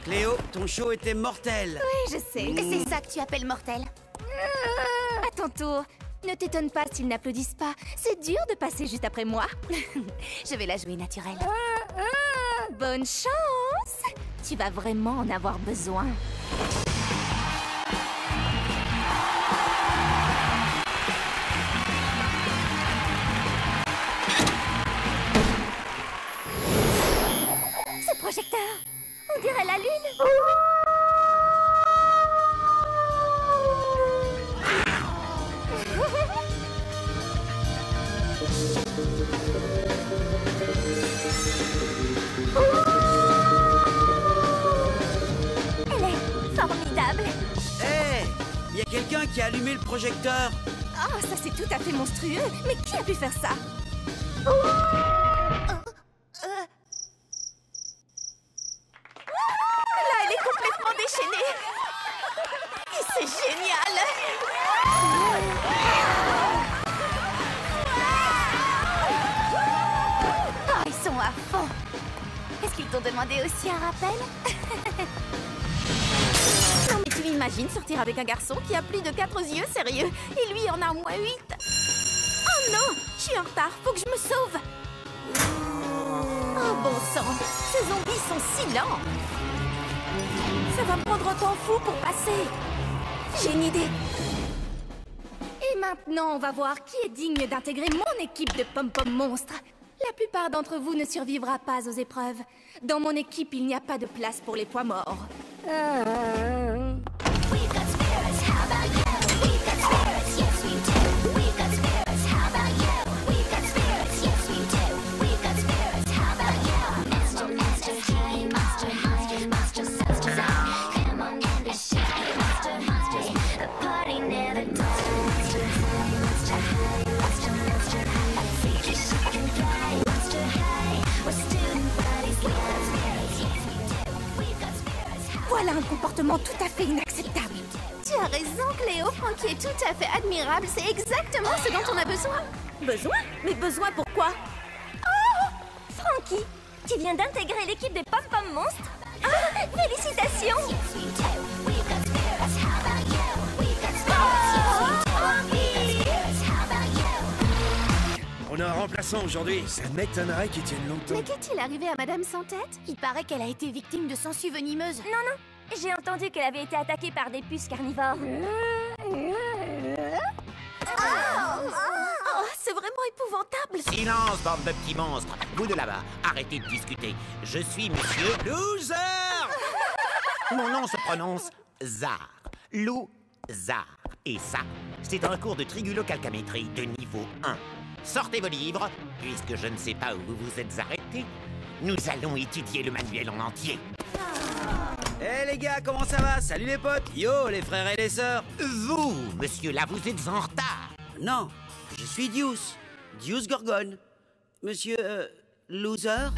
Cléo, ton show était mortel. Oui, je sais. Et c'est ça que tu appelles mortel? À ton tour. Ne t'étonne pas s'ils n'applaudissent pas. C'est dur de passer juste après moi. Je vais la jouer naturelle. Bonne chance. Tu vas vraiment en avoir besoin. Ce projecteur, on dirait la lune. Elle est formidable. Hé, y a quelqu'un qui a allumé le projecteur. Oh, ça c'est tout à fait monstrueux. Mais qui a pu faire ça? Là, elle est complètement déchaînée. Et c'est génial. Oh, ils sont à fond. Est-ce qu'ils t'ont demandé aussi un rappel? Non mais tu imagines sortir avec un garçon qui a plus de 4 yeux, sérieux? Et lui en a moins 8. Oh non, je suis en retard, faut que je me sauve. Oh bon sang, ces zombies sont si lents. Ça va me prendre un temps fou pour passer. J'ai une idée. Et maintenant, on va voir qui est digne d'intégrer mon équipe de pom-pom monstres. La plupart d'entre vous ne survivra pas aux épreuves. Dans mon équipe, il n'y a pas de place pour les poids morts. Voilà un comportement tout à fait inacceptable. Tu as raison, Cléo. Frankie est tout à fait admirable. C'est exactement ce dont on a besoin. Besoin? Mais besoin pourquoi? Oh, Frankie, tu viens d'intégrer l'équipe des pom-pom monstres. Ah, félicitations. On a un remplaçant aujourd'hui. Ça m'étonnerait qu'ils tiennent longtemps. Mais qu'est-il arrivé à Madame Sans Tête? Il paraît qu'elle a été victime de sangsues venimeuses. Non, j'ai entendu qu'elle avait été attaquée par des puces carnivores. Oh, c'est vraiment épouvantable. Silence, bande de petits monstres. Vous de là-bas, arrêtez de discuter. Je suis Monsieur Loser. Mon nom se prononce Zar. Lou-Zar. Et ça, c'est un cours de trigulocalcamétrie de niveau 1. Sortez vos livres, puisque je ne sais pas où vous vous êtes arrêtés. Nous allons étudier le manuel en entier. Hé les gars, comment ça va? Salut les potes. Yo les frères et les sœurs. Vous, monsieur, là, vous êtes en retard. Non, je suis Deuce. Deuce Gorgone. Monsieur... Loser.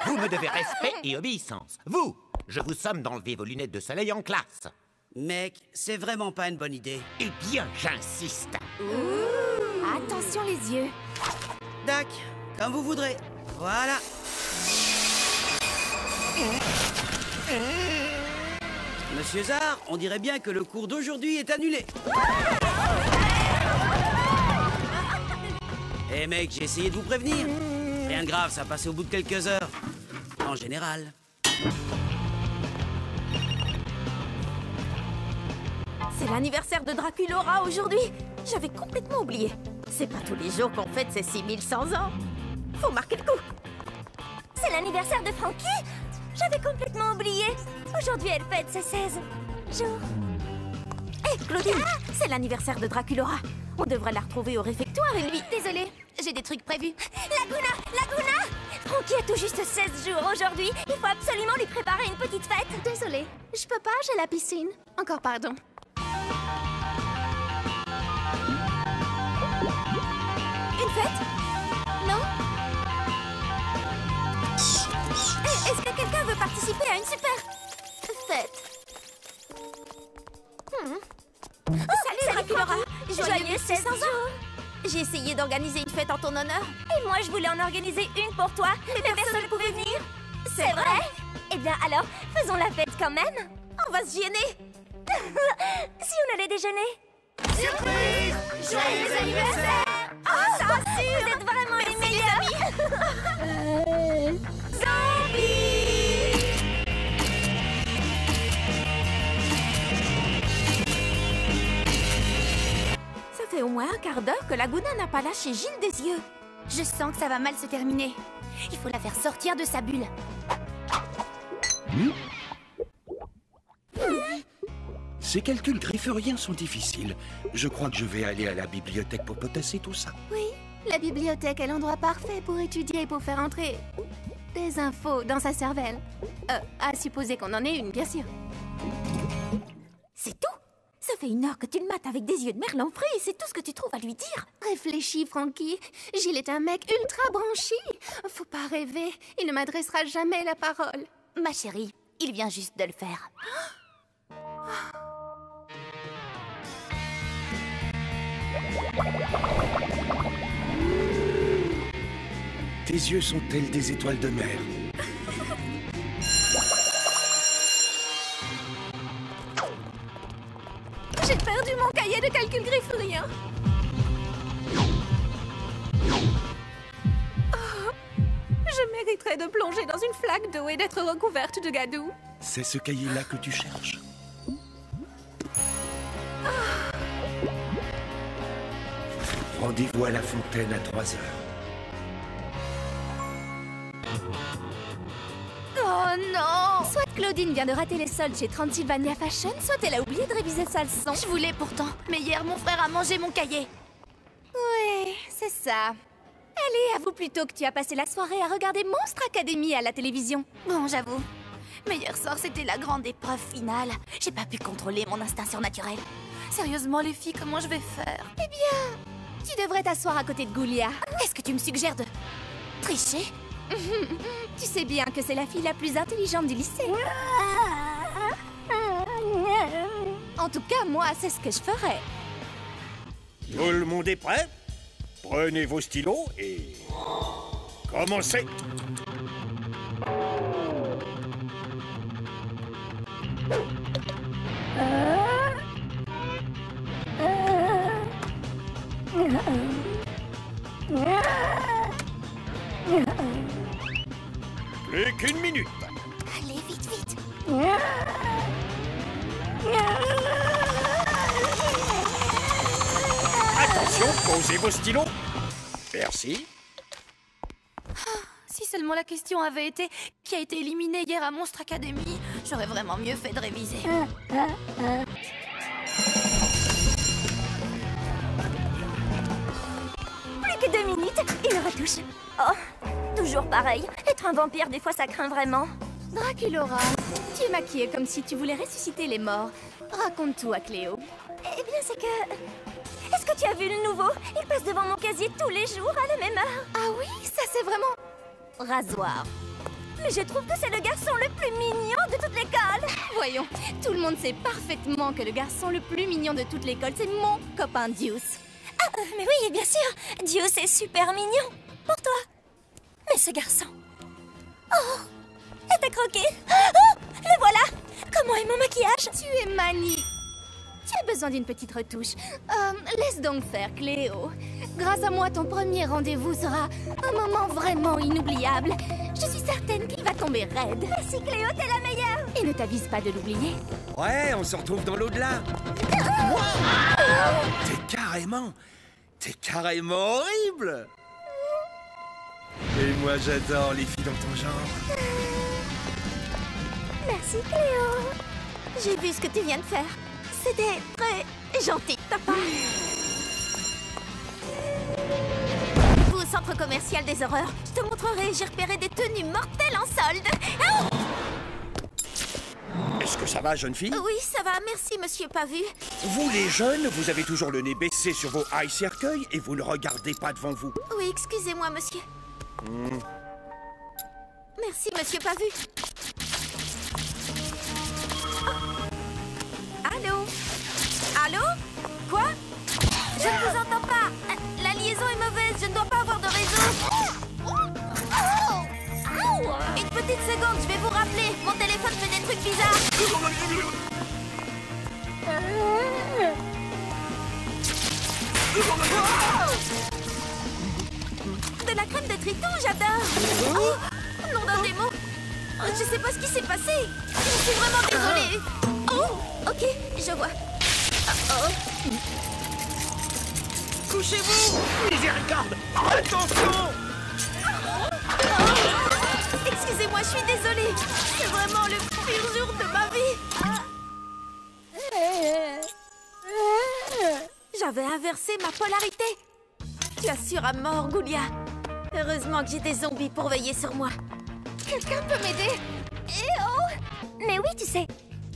Vous me devez respect et obéissance. Vous, je vous somme d'enlever vos lunettes de soleil en classe. Mec, c'est vraiment pas une bonne idée. Eh bien, j'insiste. Attention les yeux. Dac, comme vous voudrez. Voilà. Monsieur Zar, on dirait bien que le cours d'aujourd'hui est annulé. Eh mec, j'ai essayé de vous prévenir. Rien de grave, ça passe au bout de quelques heures. En général. C'est l'anniversaire de Draculaura aujourd'hui. J'avais complètement oublié. C'est pas tous les jours qu'on fête ses 6100 ans. Faut marquer le coup. C'est l'anniversaire de Frankie. J'avais complètement oublié. Aujourd'hui, elle fête ses 16 jours. Hé, Claudine, c'est l'anniversaire de Draculaura. On devrait la retrouver au réfectoire et lui... Désolée, j'ai des trucs prévus. Laguna! Frankie a tout juste 16 jours aujourd'hui. Il faut absolument lui préparer une petite fête. Désolée, je peux pas, j'ai la piscine. Encore pardon. Une fête? Non? Est-ce que quelqu'un veut participer à une super fête? Salut Draculaura! Joyeux 16 ans! J'ai essayé d'organiser une fête en ton honneur. Et moi, je voulais en organiser une pour toi, mais personne ne pouvait venir. C'est vrai? Eh bien alors, faisons la fête quand même. On va se gêner. Si on allait déjeuner. Surprise! Joyeux anniversaire! Oh, ça rassure! Vous êtes vraiment les meilleurs amis! Zombie! Ça fait au moins un quart d'heure que Laguna n'a pas lâché Gilles des yeux. Je sens que ça va mal se terminer. Il faut la faire sortir de sa bulle. Ces calculs grifferiens sont difficiles. Je crois que je vais aller à la bibliothèque pour potasser tout ça. Oui, la bibliothèque est l'endroit parfait pour étudier et pour faire entrer des infos dans sa cervelle. À supposer qu'on en ait une, bien sûr. C'est tout? Ça fait 1 heure que tu le mates avec des yeux de merlan frit et c'est tout ce que tu trouves à lui dire. Réfléchis, Frankie. Gilles est un mec ultra branché. Faut pas rêver. Il ne m'adressera jamais la parole. Ma chérie, il vient juste de le faire. Tes yeux sont tels des étoiles de mer. J'ai perdu mon cahier de calcul grifferien. Oh, je mériterais de plonger dans une flaque d'eau et d'être recouverte de gadou. C'est ce cahier-là que tu cherches. Rendez-vous à la fontaine à 3 heures. Oh non! Soit Claudine vient de rater les soldes chez Transylvania Fashion, soit elle a oublié de réviser sa leçon. Je voulais pourtant, mais hier mon frère a mangé mon cahier. Oui, c'est ça. Allez, avoue plutôt que tu as passé la soirée à regarder Monstre Academy à la télévision. Bon, j'avoue. Mais hier soir, c'était la grande épreuve finale. J'ai pas pu contrôler mon instinct surnaturel. Sérieusement, les filles, comment je vais faire? Eh bien, tu devrais t'asseoir à côté de Goulia. Est-ce que tu me suggères de tricher? Tu sais bien que c'est la fille la plus intelligente du lycée. En tout cas, moi, c'est ce que je ferais. Tout le monde est prêt? Prenez vos stylos et... commencez! Plus qu'une minute. Allez, vite, vite. Attention, posez vos stylos. Merci. Si seulement la question avait été qui a été éliminé hier à Monstre Academy, j'aurais vraiment mieux fait de réviser. Plus que 2 minutes, une retouche. Oh, toujours pareil. Être un vampire, des fois, ça craint vraiment. Draculora, tu es maquillée comme si tu voulais ressusciter les morts. Raconte tout à Cléo. Eh bien, c'est que... Est-ce que tu as vu le nouveau? Il passe devant mon casier tous les jours à la même heure. Ah oui, ça c'est vraiment... Rasoir. Mais je trouve que c'est le garçon le plus mignon de toute l'école. Voyons, tout le monde sait parfaitement que le garçon le plus mignon de toute l'école, c'est mon copain Deuce. Ah, mais oui, bien sûr. Deuce est super mignon. Pour toi. Mais ce garçon... Oh, elle t'a croqué. Oh, le voilà. Comment est mon maquillage? Tu es magnifique. Tu as besoin d'une petite retouche. Laisse donc faire, Cléo. Grâce à moi, ton premier rendez-vous sera un moment vraiment inoubliable. Je suis certaine qu'il va tomber raide. Merci, Cléo, t'es la meilleure. Et ne t'avise pas de l'oublier. Ouais, on se retrouve dans l'au-delà. T'es carrément horrible. Et moi, j'adore les filles dans ton genre. Merci, Cléo. J'ai vu ce que tu viens de faire. C'était très gentil de ta part. Au centre commercial des horreurs, je te montrerai, j'ai repéré des tenues mortelles en solde. Ah! Est-ce que ça va, jeune fille? Oui, ça va, merci, monsieur Pavu. Vous, les jeunes, vous avez toujours le nez baissé sur vos high cercueils et vous ne regardez pas devant vous. Oui, excusez-moi, monsieur. Merci, monsieur Pavu. Allô? Allô? Quoi? Je ne vous entends pas. La liaison est mauvaise, je ne dois pas avoir de réseau. Une petite petite seconde, je vais vous rappeler. Mon téléphone fait des trucs bizarres. De la crème de triton, j'adore. Oh, nom d'un démon. Je sais pas ce qui s'est passé. Je suis vraiment désolée. Oh, ok, je vois. Oh. Couchez-vous! Miséricorde! Attention! Excusez-moi, je suis désolée. C'est vraiment le pire jour de ma vie. J'avais inversé ma polarité. Tu assures à mort, Goulia. Heureusement que j'ai des zombies pour veiller sur moi. Quelqu'un peut m'aider? Mais oui, tu sais,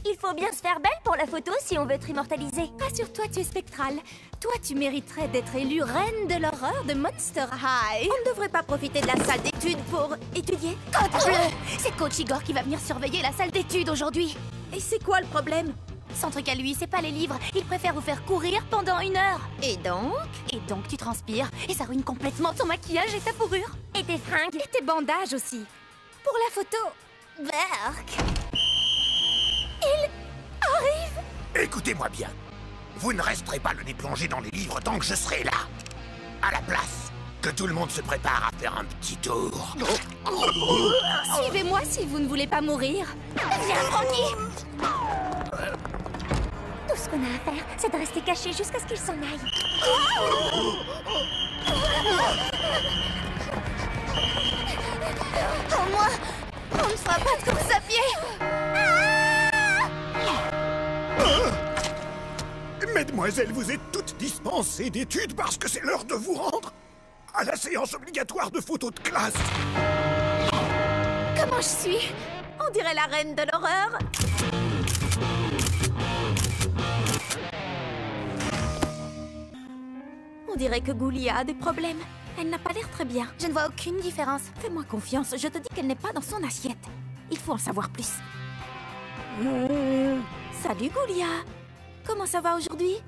il faut bien se faire belle pour la photo si on veut être immortalisé. Rassure-toi, tu es spectrale. Toi, tu mériterais d'être élue reine de l'horreur de Monster High. On ne devrait pas profiter de la salle d'études pour étudier. Côte bleue! C'est Coach Igor qui va venir surveiller la salle d'études aujourd'hui. Et c'est quoi le problème? Son truc à lui, c'est pas les livres. Il préfère vous faire courir pendant 1 heure. Et donc? Et donc tu transpires et ça ruine complètement ton maquillage et ta fourrure. Et tes fringues. Et tes bandages aussi. Pour la photo. Berk. Il arrive. Écoutez-moi bien. Vous ne resterez pas le nez plongé dans les livres tant que je serai là. À la place, que tout le monde se prépare à faire un petit tour. Suivez-moi si vous ne voulez pas mourir. Viens, Frankie. Tout ce qu'on a à faire, c'est de rester caché jusqu'à ce qu'il s'en aille. Au moins, on ne fera pas de course à pied. Mesdemoiselles, vous êtes toutes dispensées d'études parce que c'est l'heure de vous rendre à la séance obligatoire de photos de classe. Comment je suis? On dirait la reine de l'horreur. On dirait que Goulia a des problèmes. Elle n'a pas l'air très bien. Je ne vois aucune différence. Fais-moi confiance, je te dis qu'elle n'est pas dans son assiette. Il faut en savoir plus. Salut Goulia. Comment ça va aujourd'hui?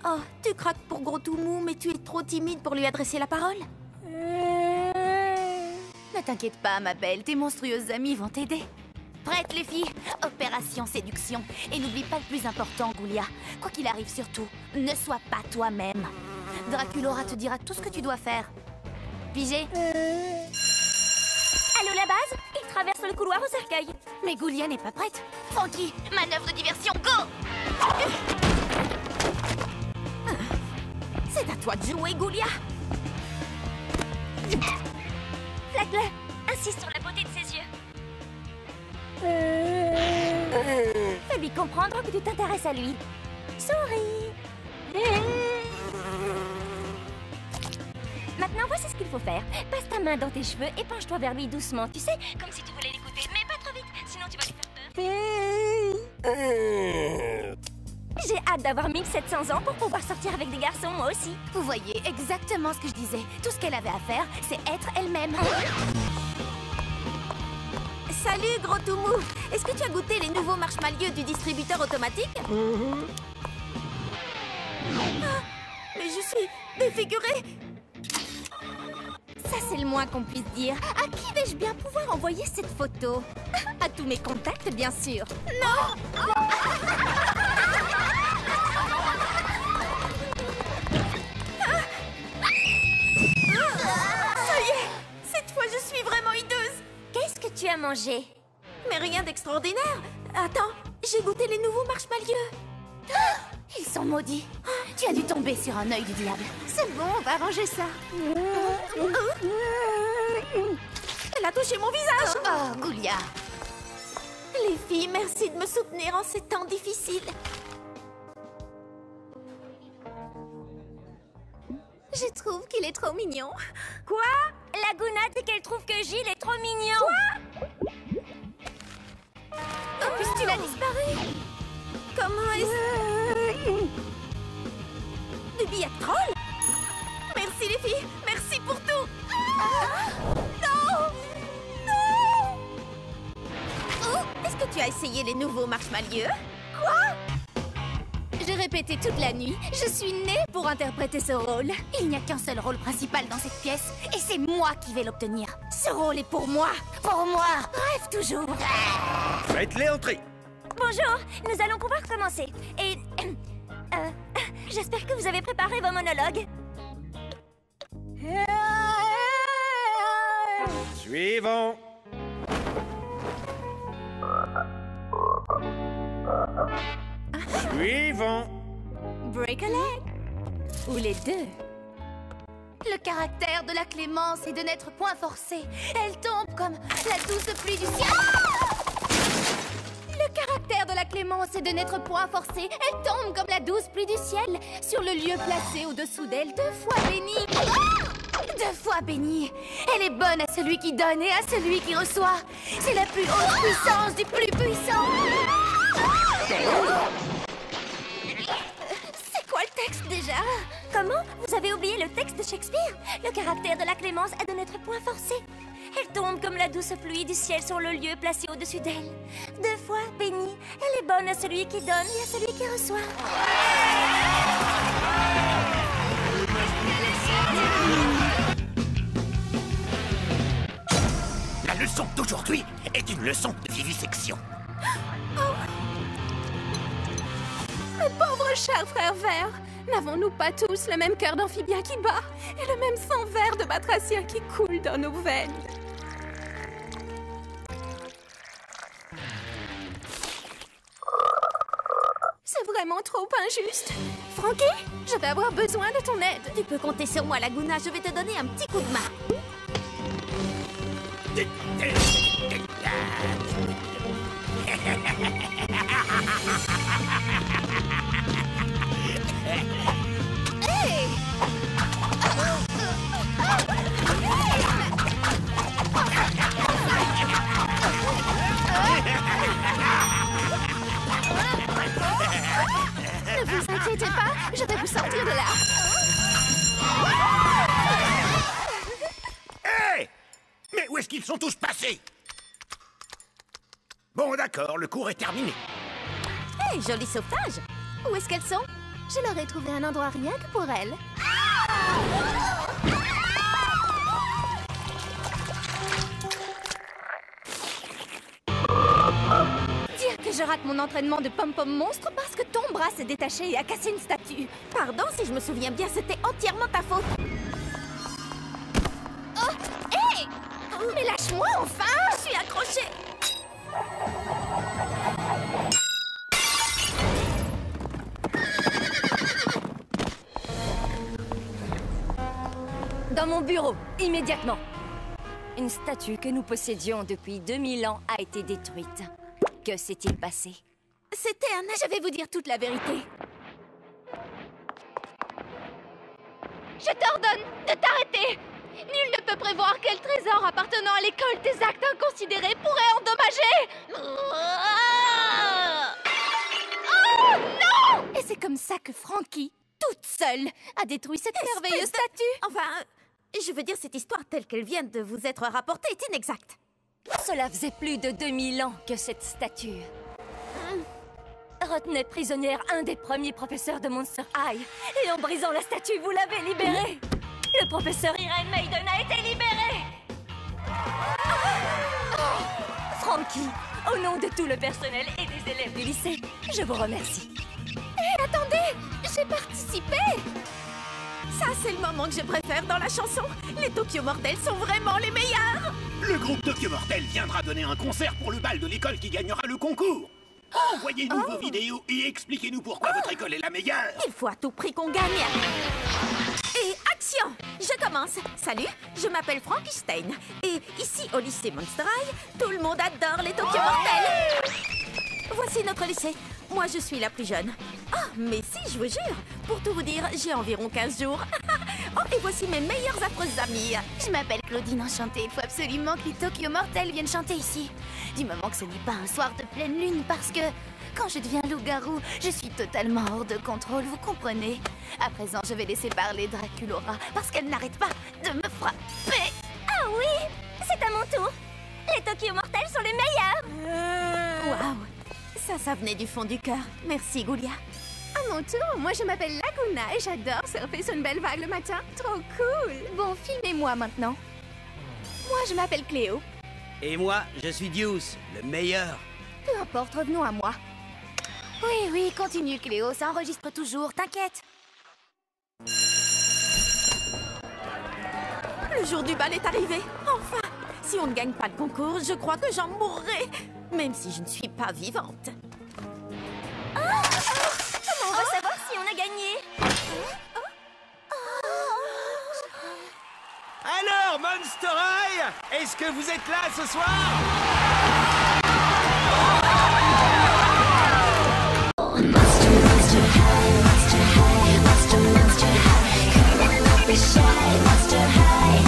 Oh, tu craques pour Gros tout mou, mais tu es trop timide pour lui adresser la parole. Ne t'inquiète pas, ma belle, tes monstrueuses amies vont t'aider. Prête, les filles? Opération séduction. Et n'oublie pas le plus important, Goulia. Quoi qu'il arrive, surtout, ne sois pas toi-même. Draculaura te dira tout ce que tu dois faire. Pigé? Allô, la base? Il traverse le couloir au cercueil. Mais Goulia n'est pas prête. Frankie, manœuvre de diversion, go! C'est à toi de jouer, Goulia. Flaque-le. Insiste sur la beauté de ses yeux. Fais-lui comprendre que tu t'intéresses à lui. Souris. Maintenant, voici ce qu'il faut faire. Passe ta main dans tes cheveux et penche-toi vers lui doucement. Tu sais, comme si tu voulais l'écouter, mais pas trop vite, sinon tu vas lui faire peur. J'ai hâte d'avoir 1700 ans pour pouvoir sortir avec des garçons, moi aussi. Vous voyez exactement ce que je disais. Tout ce qu'elle avait à faire, c'est être elle-même. Salut, Gros tout mou. Est-ce que tu as goûté les nouveaux marshmallows du distributeur automatique? Ah, mais je suis défigurée. Ça, c'est le moins qu'on puisse dire. À qui vais-je bien pouvoir envoyer cette photo? À tous mes contacts, bien sûr. Non! Ça y est! Cette fois, je suis vraiment hideuse. Qu'est-ce que tu as mangé? Mais rien d'extraordinaire. Attends, j'ai goûté les nouveaux marshmallows. Ils sont maudits. Tu as dû tomber sur un œil du diable. C'est bon, on va arranger ça. Elle a touché mon visage. Oh, Goulia. Les filles, merci de me soutenir en ces temps difficiles. Je trouve qu'il est trop mignon. Quoi? La gounade dit qu'elle trouve que Gilles est trop mignon. En plus, tu l'as disparu. Comment est-ce... Des billets de troll? Merci les filles, merci pour tout. Non! Non! Oh, est-ce que tu as essayé les nouveaux marshmallows? Quoi? J'ai répété toute la nuit. Je suis née pour interpréter ce rôle. Il n'y a qu'un seul rôle principal dans cette pièce, et c'est moi qui vais l'obtenir. Ce rôle est pour moi. Pour moi. Bref, toujours. Faites-les entrer. Bonjour, nous allons pouvoir commencer. Et... j'espère que vous avez préparé vos monologues. Suivant. Suivant. Break a leg. Ou les deux. Le caractère de la clémence est de n'être point forcée. Elle tombe comme la douce pluie du ciel. Le caractère de la clémence est de n'être point forcée. Elle tombe comme la douce pluie du ciel sur le lieu placé au-dessous d'elle, 2 fois bénie. 2 fois bénie. Elle est bonne à celui qui donne et à celui qui reçoit. C'est la plus haute puissance du plus puissant. C'est quoi le texte déjà? Comment? Vous avez oublié le texte de Shakespeare? Le caractère de la clémence est de n'être point forcé. Elle tombe comme la douce pluie du ciel sur le lieu placé au-dessus d'elle. 2 fois bénie. Elle est bonne à celui qui donne et à celui qui reçoit. La leçon d'aujourd'hui est une leçon de vivisection. Mes pauvres chers frères verts, n'avons-nous pas tous le même cœur d'amphibien qui bat et le même sang vert de batracien qui coule dans nos veines? C'est vraiment trop injuste. Frankie, je vais avoir besoin de ton aide. Tu peux compter sur moi, Laguna. Je vais te donner un petit coup de main. Ne vous inquiétez pas, je vais vous sortir de là. Hé! Mais où est-ce qu'ils sont tous passés? Bon, d'accord, le cours est terminé. Hey, joli sauvetage. Où est-ce qu'elles sont? Je leur ai trouvé un endroit rien que pour elles. Dire que je rate mon entraînement de pom-pom monstre parce que ton bras s'est détaché et a cassé une statue. Pardon, si je me souviens bien, c'était entièrement ta faute. Oh, hé! Mais lâche-moi enfin! Je suis accrochée. Dans mon bureau, immédiatement. Une statue que nous possédions depuis 2000 ans a été détruite. Que s'est-il passé? C'était un... Je vais vous dire toute la vérité. Je t'ordonne de t'arrêter! Nul ne peut prévoir quel trésor appartenant à l'école des actes inconsidérés pourrait endommager! Oh non! Et c'est comme ça que Frankie, toute seule, a détruit cette merveilleuse statue. Enfin, je veux dire, cette histoire telle qu'elle vient de vous être rapportée est inexacte. Cela faisait plus de 2000 ans que cette statue retenait prisonnière un des premiers professeurs de Monster High. Et en brisant la statue, vous l'avez libérée. Le professeur Irene Maiden a été libéré. Frankie, au nom de tout le personnel et des élèves du lycée, je vous remercie. Hé, attendez! J'ai participé! Ça, c'est le moment que je préfère dans la chanson. Les Tokyo Mortels sont vraiment les meilleurs. Le groupe Tokyo Mortel viendra donner un concert pour le bal de l'école qui gagnera le concours. Envoyez-nous vos vidéos et expliquez-nous pourquoi votre école est la meilleure. Il faut à tout prix qu'on gagne. Et action! Je commence. Salut, je m'appelle Frankenstein. Et ici, au lycée Monster High, tout le monde adore les Tokyo Mortels. Voici notre lycée. Moi, je suis la plus jeune. Oh, mais si, je vous jure. Pour tout vous dire, j'ai environ 15 jours. Oh, et voici mes meilleures affreuses amies. Je m'appelle Claudine Enchantée. Il faut absolument que les Tokyo Mortels viennent chanter ici. Du moment que ce n'est pas un soir de pleine lune, parce que quand je deviens loup-garou, je suis totalement hors de contrôle, vous comprenez? À présent, je vais laisser parler Draculora, parce qu'elle n'arrête pas de me frapper. Ah oui, c'est à mon tour. Les Tokyo Mortels sont les meilleurs. Waouh, ça venait du fond du cœur. Merci, Goulia. À mon tour, moi je m'appelle Laguna et j'adore surfer sur une belle vague le matin. Trop cool. Bon, filmez-moi maintenant. Moi je m'appelle Cléo. Et moi, je suis Deuce, le meilleur. Peu importe, revenons à moi. Oui, oui, continue, Cléo, ça enregistre toujours, t'inquiète. Le jour du bal est arrivé, enfin. Si on ne gagne pas le concours, je crois que j'en mourrai, même si je ne suis pas vivante. Comment on va savoir si on a gagné? Alors, Monster High, est-ce que vous êtes là ce soir? Monster high, monster high, monster high. Come on, don't be shy, monster high.